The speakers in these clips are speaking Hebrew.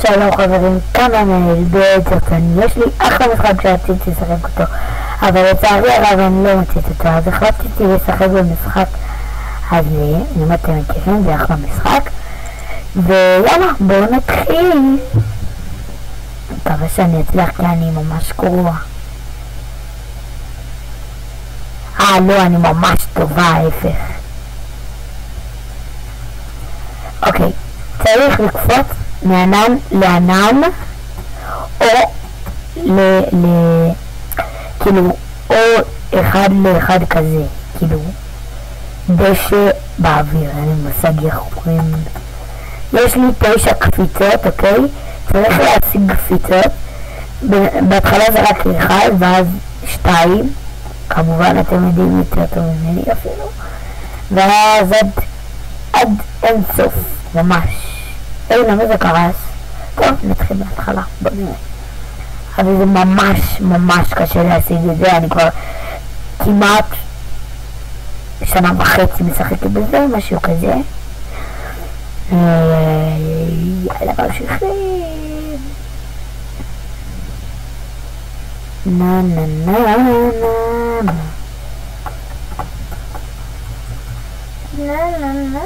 שלום חברים, כמה בעצם יש לי אחלה משחק שרציתי לשחק אותו, אבל לצערי הרב אני לא מוצאת אותו, אז החלטתי לשחק במשחק הזה. אם אתם מכירים, זה אחלה משחק, ויאללה בואו נתחיל. מקווה שאני אצליח כי אני ממש גרוע. לא, אני ממש טובה, ההפך. אוקיי, צריך לקפוץ מענן לענן, או כאילו, או אחד לאחד כזה, כאילו דשא באוויר, אני מושג איך קוראים. יש לי 9 קפיצות, אוקיי? צריך להשיג קפיצות. בהתחלה זה רק 1 ואז 2, כמובן אתם יודעים יותר טוב ממני אפילו, ואז עד אין סוף, ממש. למה זה קרס? טוב, נתחיל בהתחלה, בוא נראה. אבל זה ממש קשה להשיג את זה, אני כבר כמעט 1.5 שנה משחקת בזה, משהו כזה. יאללה, ממשיכים. נה נה נה נה נה נה נה.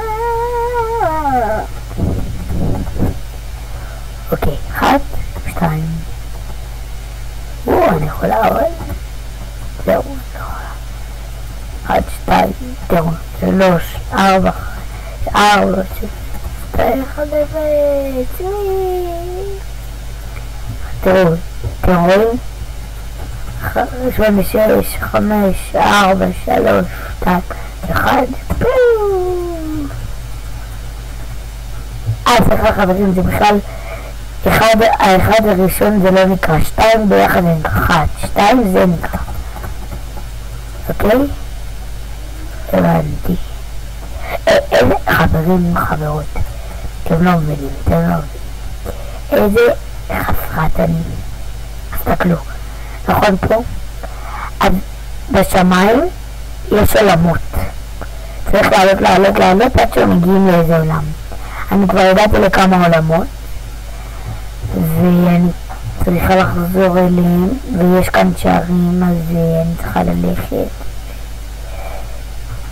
אוקיי, 1, 2. אני יכולה עוד. זהו, אני יכולה. 1, 2, 3, 4, 4, 6, 1, תראו, אתם רואים? 8, 6, 5, 4, 3, 2, 1. סליחה חברים, זה בכלל האחד הראשון זה לא נקרא 2, ביחד זה נקרא 1, 2 זה נקרא, אוקיי? הבנתי. איזה חברים וחברות, אתם לא מבינים, איזה חסרת אני. תסתכלו, נכון פה? אז בשמיים יש עולמות, צריך לעלות עד שמגיעים לאיזה עולם. אני כבר הגעתי לכמה עולמות ואני צריכה לחזור אליהם, ויש כאן שערים, אז אני צריכה ללכת.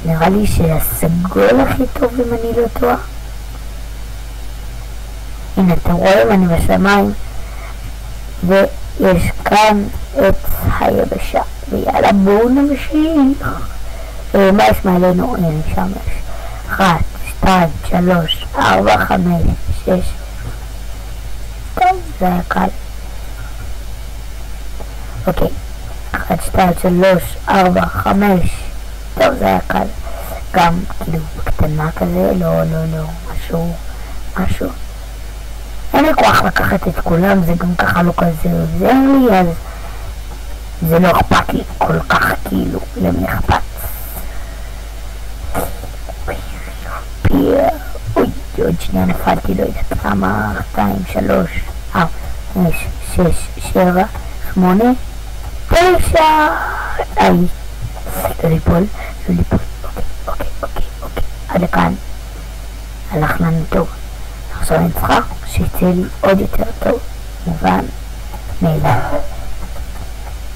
נראה לי שהסגול הכי טוב אם אני לא טועה. הנה אתם רואים, אני בשמיים ויש כאן את היבשה, ויאללה בואו נמשיך. מה יש מעלינו? הנה שם יש 1, 2, 3, 4, 5, 6. טוב, זה היה קל. אוקיי, 1, 2, 3, 4, 5. טוב, זה היה קל. גם כאילו קטנה כזה, לא, משהו. אין לי כוח לקחת את כולם, זה גם ככה לא כזה עוזר לי, אז זה לא אכפת לי כל כך, כאילו, למי אכפת. עוד שנייה נפלתי, לא יודעת כמה, 2, 3, 4, 5, 6, 7, 8, 9. לא ליפול. אוקיי. עד לכאן. הלך לנו טוב. עכשיו אני צריכה שיצא לי עוד יותר טוב. מובן מאליו.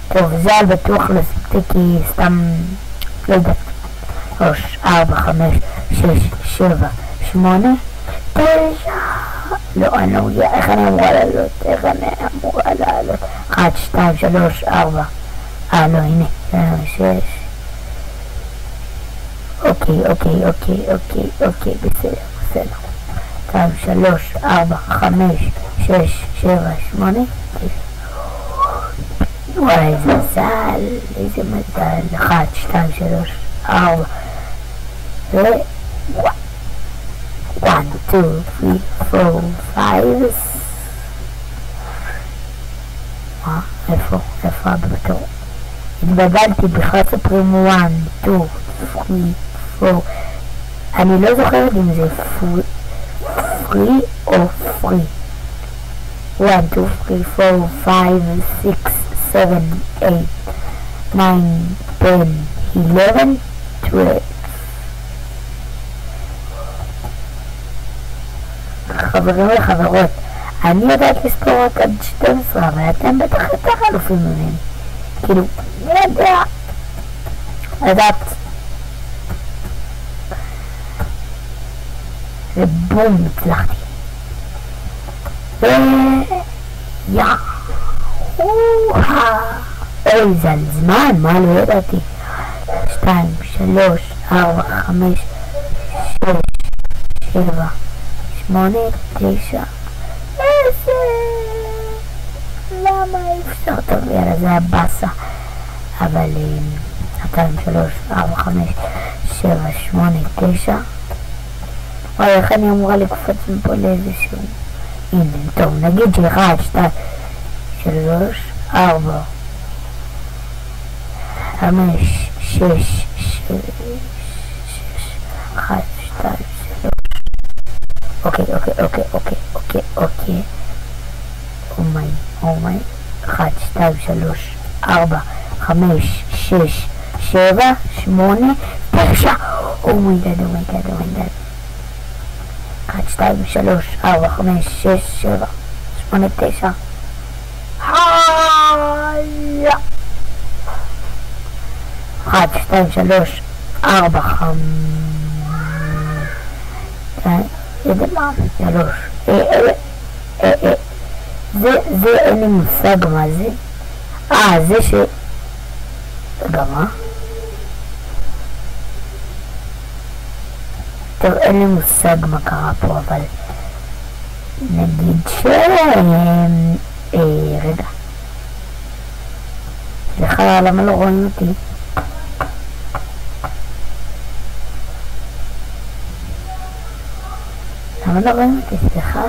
טוב, זה על בטוח לספתי כי סתם לא יודעת. 3, 4, 5, 6, 7, 8, 9. לא, אני לא יודע איך אני אמורה לעלות. 1, 2, 3, 4. לא, הנה, 6. אוקיי, בסדר. 2, 3, 4, 5, 6, 7, 8, 9. וואי, איזה מזל. 1, 2, 3, 4. 1, 2, 3, 4, 5. איפה הבטור? התבלבלתי, בכלל ספרים 1, 2, 3, 4. אני לא זוכרת אם זה פרי או פרי. 1, 2, 3, 4, 5, 6, 7, 8, 9, 10, 11, 12. חברים וחברות, אני יודעת לספור רק עד 12, אבל אתם בטח יותר אלופים ממני. כאילו, אני יודע לדעת. ובום, הצלחתי. אוי, זה על זמן, מה לא ידעתי. 2, 3, 4, 5, 6, 7, 8, 9, 10. למה אי אפשר? טוב, יאללה, זה היה בסה. אבל 2, 3, 4, 5, 7, 8, 9. וואי, איך אני אמורה לקפוץ מפה לאיזשהו... הנה, טוב, נגיד ש1, 2, 3, 4, 5, 6, 7, 1, 2, 3. אוקיי. אומי. 1, 2, 3, 4, 5, 6, 7, 8, 9. אומייגאד. 1, 2, 3, 4, 5, 6, 7, 8, 9. 1, 2, 3, 4, 5. יודע מה? 3. זה אין לי מושג מה זה. זה ש... רגע, מה? טוב, אין לי מושג מה קרה פה, אבל... נגיד ש... רגע. סליחה, למה לא רואים אותי? למה לא רואים אותי? סליחה.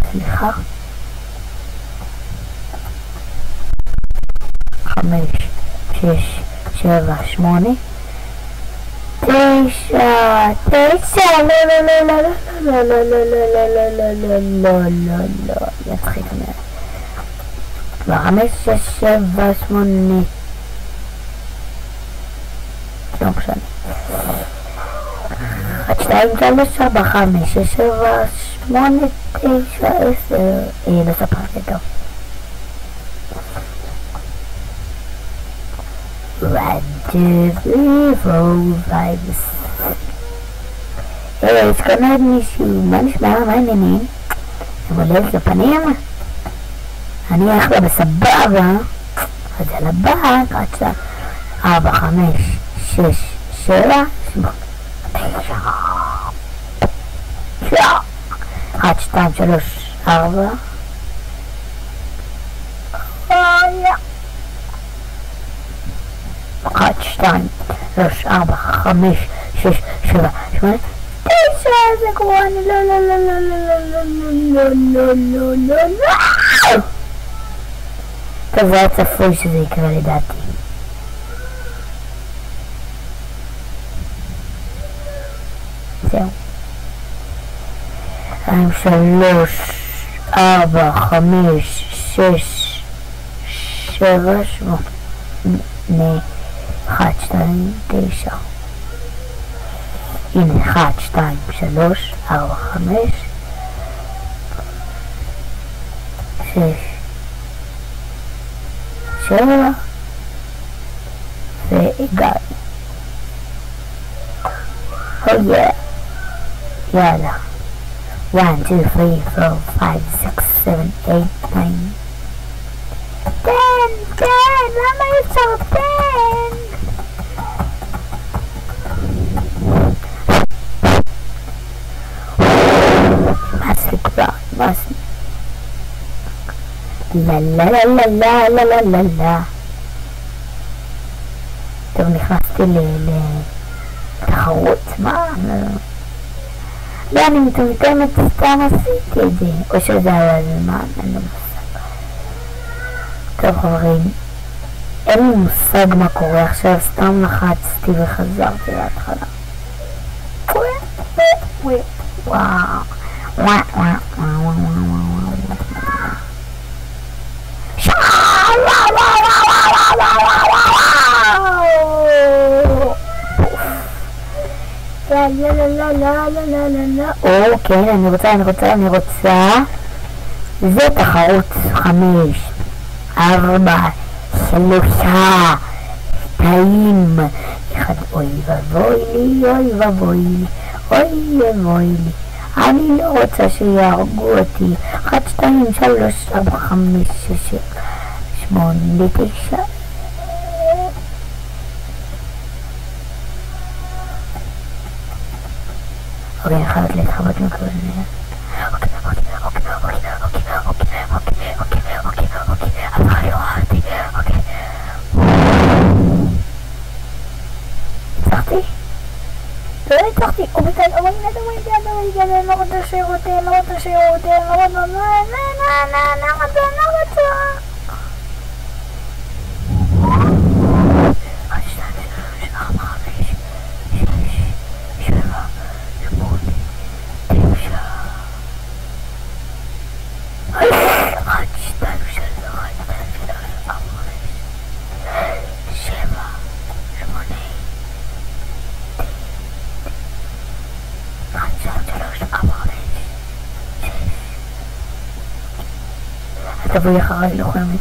5, 6, 7, 8, 9. יצחיק מאוד. 5, 6, 7, 8. לא משנה. 1, 2, 3, 4, 5, 6, 7, 8, 9, 10. לא ספרתי טוב. 1, 2, 3, 4, 5. יש כאן עוד מישהו. מה נשמע? מה העניינים? מבולב לפנים? אני אחלה בסבבה. אז על הבא, 4, 5, 6, 7, 8, 9. 1, 2, 3, 4. 1, 2, 3, 4, 5, 6, 7, 8, 9. זה גרוע, לא. טוב, זה היה צפוי שזה יקרה לדעתי. זהו. 2, 3, 4, 5, 6, 7, 8, 1, 2, 9. הנה, 1, 2, 3, 4, 5, 6, 7, והגענו. יאללה. 1, 2, 3, 4, 5, 6, 7, 8, 9. 10, למה אי אפשר 10? מסליק כבר, מסליק. לא. טוב, נכנסתי לתחרות, מה? לא, אני מטומטמת, סתם עשיתי את זה. או שזה היה זמן, אין לי מושג. טוב חברים, אין לי מושג מה קורה עכשיו, סתם לחצתי וחזרתי להתחלה. אוקיי, אני רוצה זה תחרות 5, 4, 3, 2, 1. אוי ובוי לי, אוי ובוי לי, אוי ובוי לי. אני לא רוצה שיהרגו אותי. 1, 2, 3, 4, 5, 6, 8, 9. אוקיי, אני חייבת להתחבות מכזה. אוקיי, אבל אני רואה אותי. אוקיי. הצלחתי? לא הצלחתי. אומייגאד, אני לא רוצה שירותי, אני לא רוצה. תבואי אחריי לוחמת.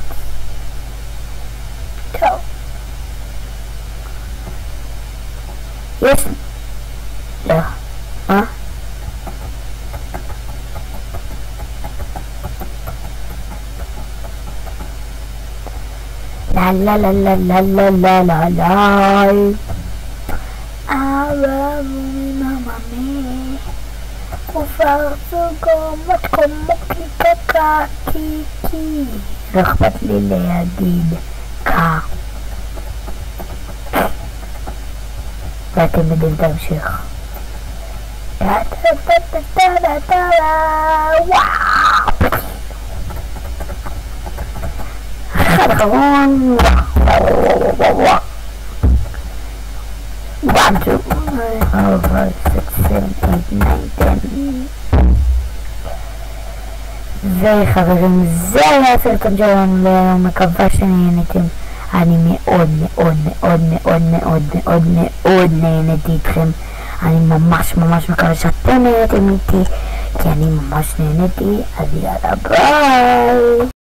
טוב. יש... לא. מה? לה לא אכפת לי להגיד קה. ואתם יודעים את ההמשך. אחד אחרון. 1, 2, 3, 4, 5, 6, 7, 8, 9, 10. וחברים, זה היה הסרטון שלנו, ומקווה שנהנתם. אני מאוד נהניתי איתכם. אני ממש מקווה שאתם נהנתם איתי, כי אני ממש נהניתי. אז יאללה, ביי.